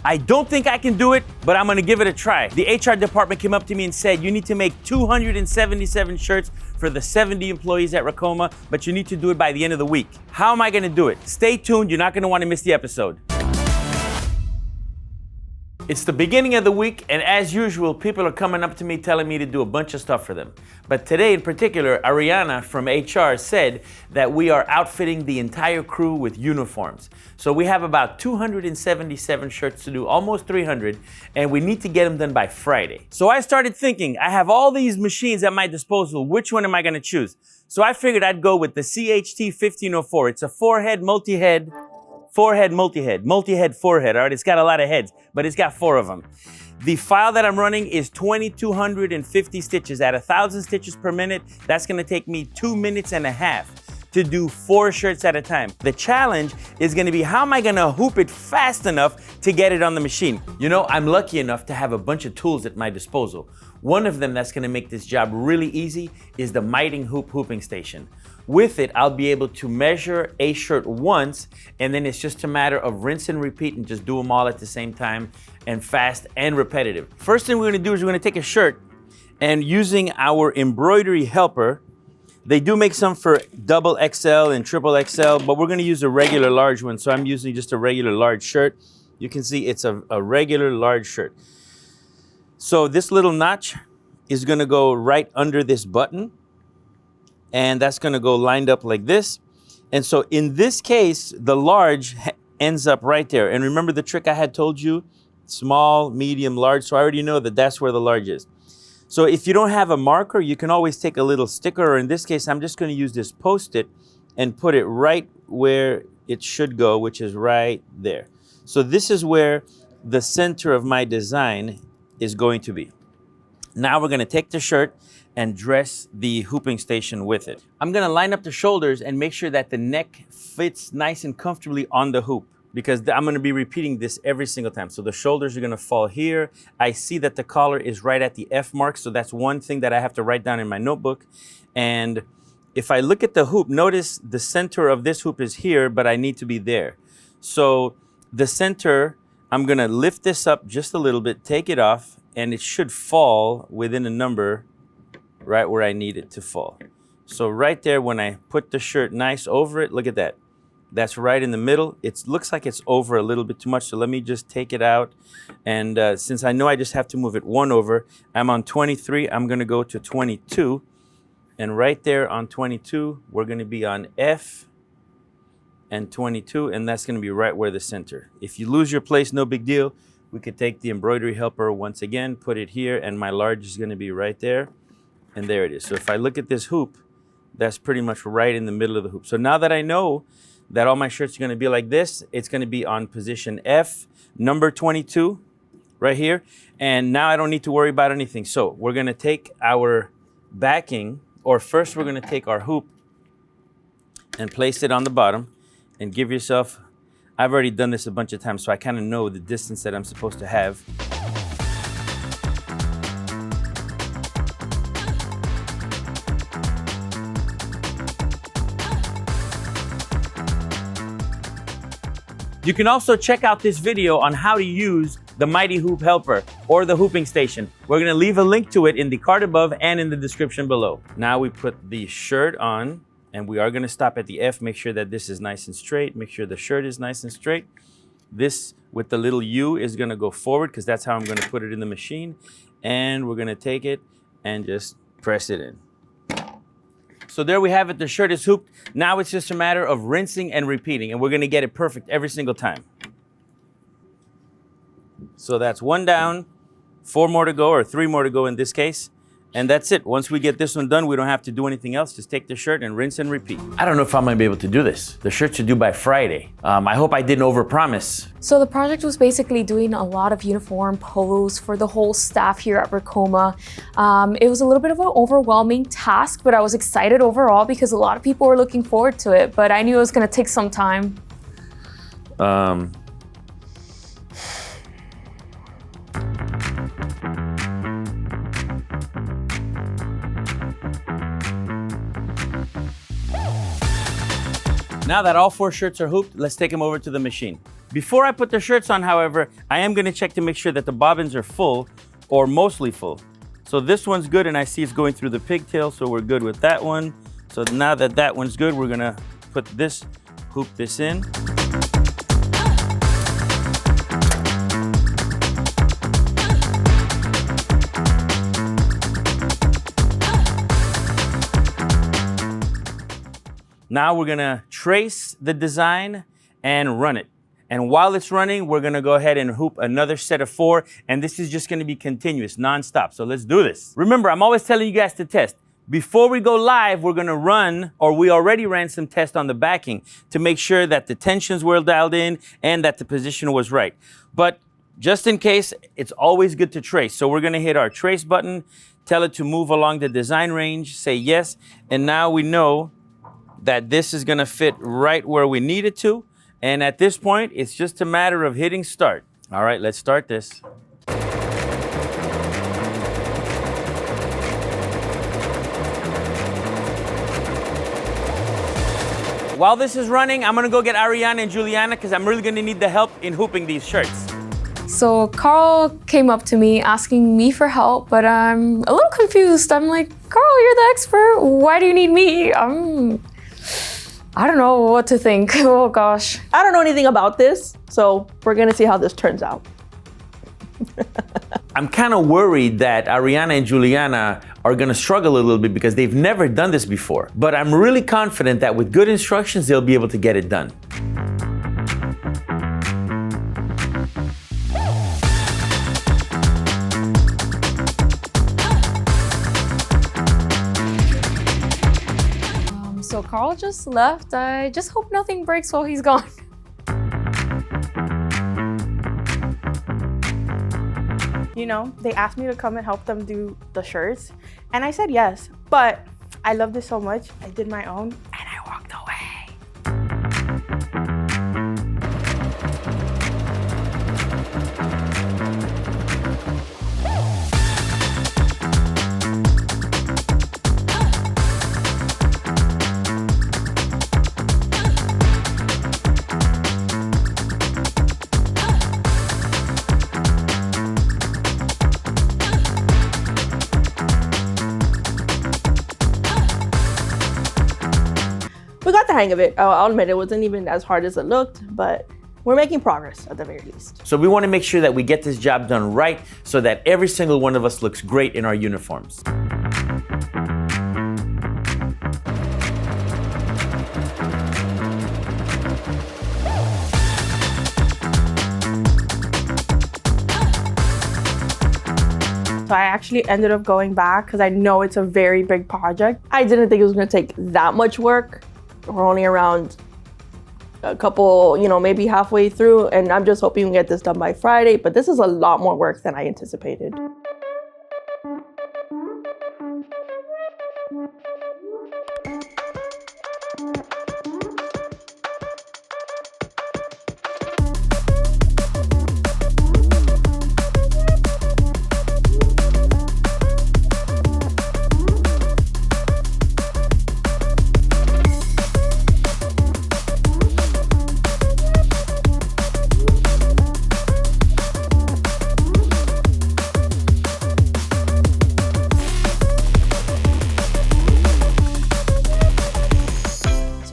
I don't think I can do it, but I'm gonna give it a try. The HR department came up to me and said, you need to make 277 shirts for the 70 employees at Ricoma, but you need to do it by the end of the week. How am I gonna do it? Stay tuned, you're not gonna wanna miss the episode. It's the beginning of the week, and as usual, people are coming up to me telling me to do a bunch of stuff for them. But today in particular, Ariana from HR said that we are outfitting the entire crew with uniforms. So we have about 277 shirts to do, almost 300, and we need to get them done by Friday. So I started thinking, I have all these machines at my disposal, which one am I gonna choose? So I figured I'd go with the CHT 1504. It's a multi-head, multi-head forehead, all right? It's got a lot of heads, but it's got 4 of them. The file that I'm running is 2,250 stitches at 1,000 stitches per minute. That's gonna take me 2.5 minutes to do 4 shirts at a time. The challenge is gonna be how am I gonna hoop it fast enough to get it on the machine? You know, I'm lucky enough to have a bunch of tools at my disposal. One of them that's gonna make this job really easy is the miting hooping station. With it, I'll be able to measure a shirt once, and then it's just a matter of rinse and repeat and just do them all at the same time, and fast and repetitive. First thing we're gonna do is we're gonna take a shirt, and using our embroidery helper, they do make some for double XL and triple XL, but we're gonna use a regular large one, so I'm using just a regular large shirt. You can see it's a regular large shirt. So this little notch is gonna go right under this button, and that's gonna go lined up like this. And so in this case, the large ends up right there. And remember the trick I had told you? Small, medium, large. So I already know that that's where the large is. So if you don't have a marker, you can always take a little sticker, or in this case, I'm just gonna use this Post-it and put it right where it should go, which is right there. So this is where the center of my design is going to be. Now we're gonna take the shirt and dress the hooping station with it. I'm gonna line up the shoulders and make sure that the neck fits nice and comfortably on the hoop, because I'm gonna be repeating this every single time. So the shoulders are gonna fall here. I see that the collar is right at the F mark, so that's one thing that I have to write down in my notebook. And if I look at the hoop, notice the center of this hoop is here, but I need to be there. So the center, I'm gonna lift this up just a little bit, take it off, and it should fall within a number right where I need it to fall. So right there, when I put the shirt nice over it, look at that. That's right in the middle. It looks like it's over a little bit too much, so let me just take it out. And since I know I just have to move it 1 over, I'm on 23, I'm gonna go to 22. And right there on 22, we're gonna be on F and 22, and that's gonna be right where the center. If you lose your place, no big deal. We could take the embroidery helper once again, put it here, and my large is gonna be right there. And there it is. So if I look at this hoop, that's pretty much right in the middle of the hoop. So now that I know that all my shirts are gonna be like this, it's gonna be on position F, number 22, right here. And now I don't need to worry about anything. So we're gonna take our backing, or first we're gonna take our hoop and place it on the bottom and give yourself, I've already done this a bunch of times, so I kinda know the distance that I'm supposed to have. You can also check out this video on how to use the Mighty Hoop Helper or the hooping station. We're gonna leave a link to it in the card above and in the description below. Now we put the shirt on, and we are gonna stop at the F, make sure that this is nice and straight, make sure the shirt is nice and straight. This with the little U is gonna go forward, because that's how I'm gonna put it in the machine. And we're gonna take it and just press it in. So there we have it, the shirt is hooped. Now it's just a matter of rinsing and repeating, and we're gonna get it perfect every single time. So that's 1 down, 4 more to go, or 3 more to go in this case. And that's it. Once we get this one done, we don't have to do anything else. Just take the shirt and rinse and repeat. I don't know if I'm gonna be able to do this. The shirt should due by Friday. I hope I didn't overpromise. So the project was basically doing a lot of uniform polos for the whole staff here at Ricoma. It was a little bit of an overwhelming task, but I was excited overall because a lot of people were looking forward to it, but I knew it was gonna take some time. Now that all 4 shirts are hooped, let's take them over to the machine. Before I put the shirts on, however, I am gonna check to make sure that the bobbins are full or mostly full. So this one's good, and I see it's going through the pigtail, so we're good with that one. So now that that one's good, we're gonna put this, hoop this in. Now we're gonna trace the design and run it. And while it's running, we're gonna go ahead and hoop another set of 4, and this is just gonna be continuous, non-stop. So let's do this. Remember, I'm always telling you guys to test. Before we go live, we're gonna run, or we already ran some tests on the backing to make sure that the tensions were dialed in and that the position was right. But just in case, it's always good to trace. So we're gonna hit our trace button, tell it to move along the design range, say yes, and now we know that this is gonna fit right where we need it to. And at this point, it's just a matter of hitting start. All right, let's start this. While this is running, I'm gonna go get Ariana and Juliana because I'm really gonna need the help in hooping these shirts. So Carl came up to me asking me for help, but I'm a little confused. I'm like, Carl, you're the expert. Why do you need me? I don't know what to think. Oh gosh. I don't know anything about this, so we're gonna see how this turns out. I'm kind of worried that Ariana and Juliana are gonna struggle a little bit because they've never done this before. But I'm really confident that with good instructions, they'll be able to get it done. So Carl just left. I just hope nothing breaks while he's gone. You know, they asked me to come and help them do the shirts, and I said yes, but I loved it so much, I did my own, and I walked away. We got the hang of it. I'll admit it wasn't even as hard as it looked, but we're making progress at the very least. So we want to make sure that we get this job done right so that every single one of us looks great in our uniforms. So I actually ended up going back because I know it's a very big project. I didn't think it was going to take that much work. We're only around a couple, maybe halfway through, and I'm just hoping we can get this done by Friday, but this is a lot more work than I anticipated.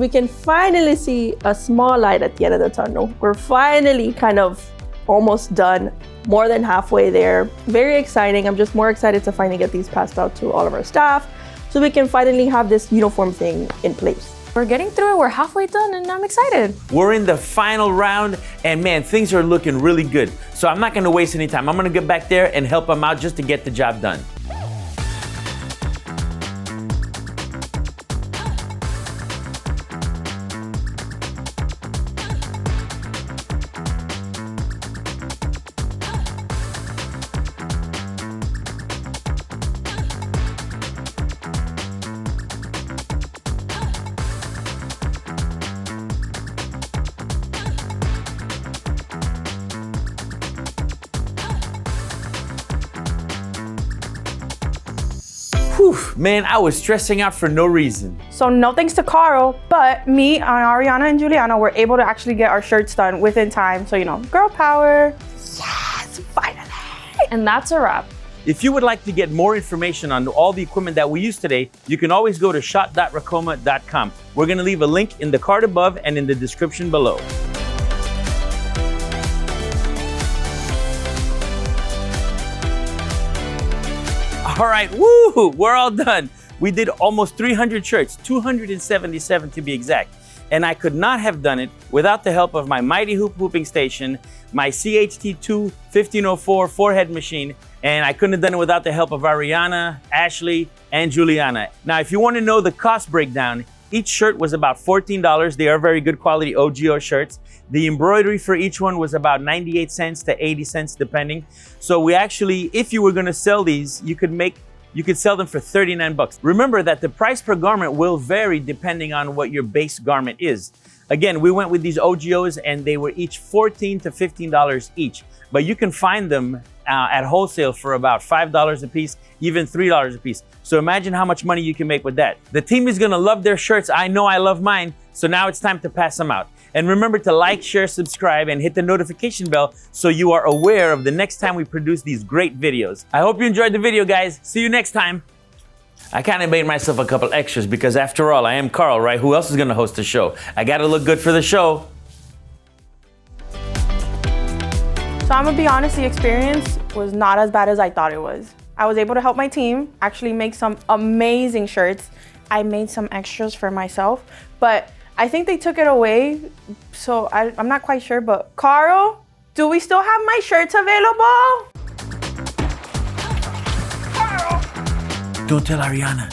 We can finally see a small light at the end of the tunnel. We're finally kind of almost done, more than halfway there. Very exciting. I'm just more excited to finally get these passed out to all of our staff so we can finally have this uniform thing in place. We're getting through it. We're halfway done and I'm excited. We're in the final round and man, things are looking really good. So I'm not gonna waste any time. I'm gonna get back there and help them out just to get the job done. Whew, man, I was stressing out for no reason. So no thanks to Carl, but me and Ariana and Juliana were able to actually get our shirts done within time. So, girl power. Yes, finally. And that's a wrap. If you would like to get more information on all the equipment that we use today, you can always go to shop.ricoma.com. We're gonna leave a link in the card above and in the description below. All right, woo, we're all done. We did almost 300 shirts, 277 to be exact. And I could not have done it without the help of my Mighty Hoop hooping station, my CHT2 1504 four-head machine, and I couldn't have done it without the help of Ariana, Ashley, and Juliana. Now, if you want to know the cost breakdown, each shirt was about $14. They are very good quality OGO shirts. The embroidery for each one was about 98 cents to 80 cents depending. So we actually, if you were gonna sell these, you could sell them for 39 bucks. Remember that the price per garment will vary depending on what your base garment is. Again, we went with these OGOs and they were each $14 to $15 each, but you can find them at wholesale for about $5 a piece, even $3 a piece. So imagine how much money you can make with that. The team is gonna love their shirts. I know I love mine. So now it's time to pass them out. And remember to like, share, subscribe, and hit the notification bell so you are aware of the next time we produce these great videos. I hope you enjoyed the video, guys. See you next time. I kind of made myself a couple extras because after all, I am Carl, right? Who else is gonna host the show? I gotta look good for the show. So I'm gonna be honest, the experience was not as bad as I thought it was. I was able to help my team actually make some amazing shirts. I made some extras for myself, but I think they took it away, so I'm not quite sure, but Carl, do we still have my shirts available? Don't tell Ariana.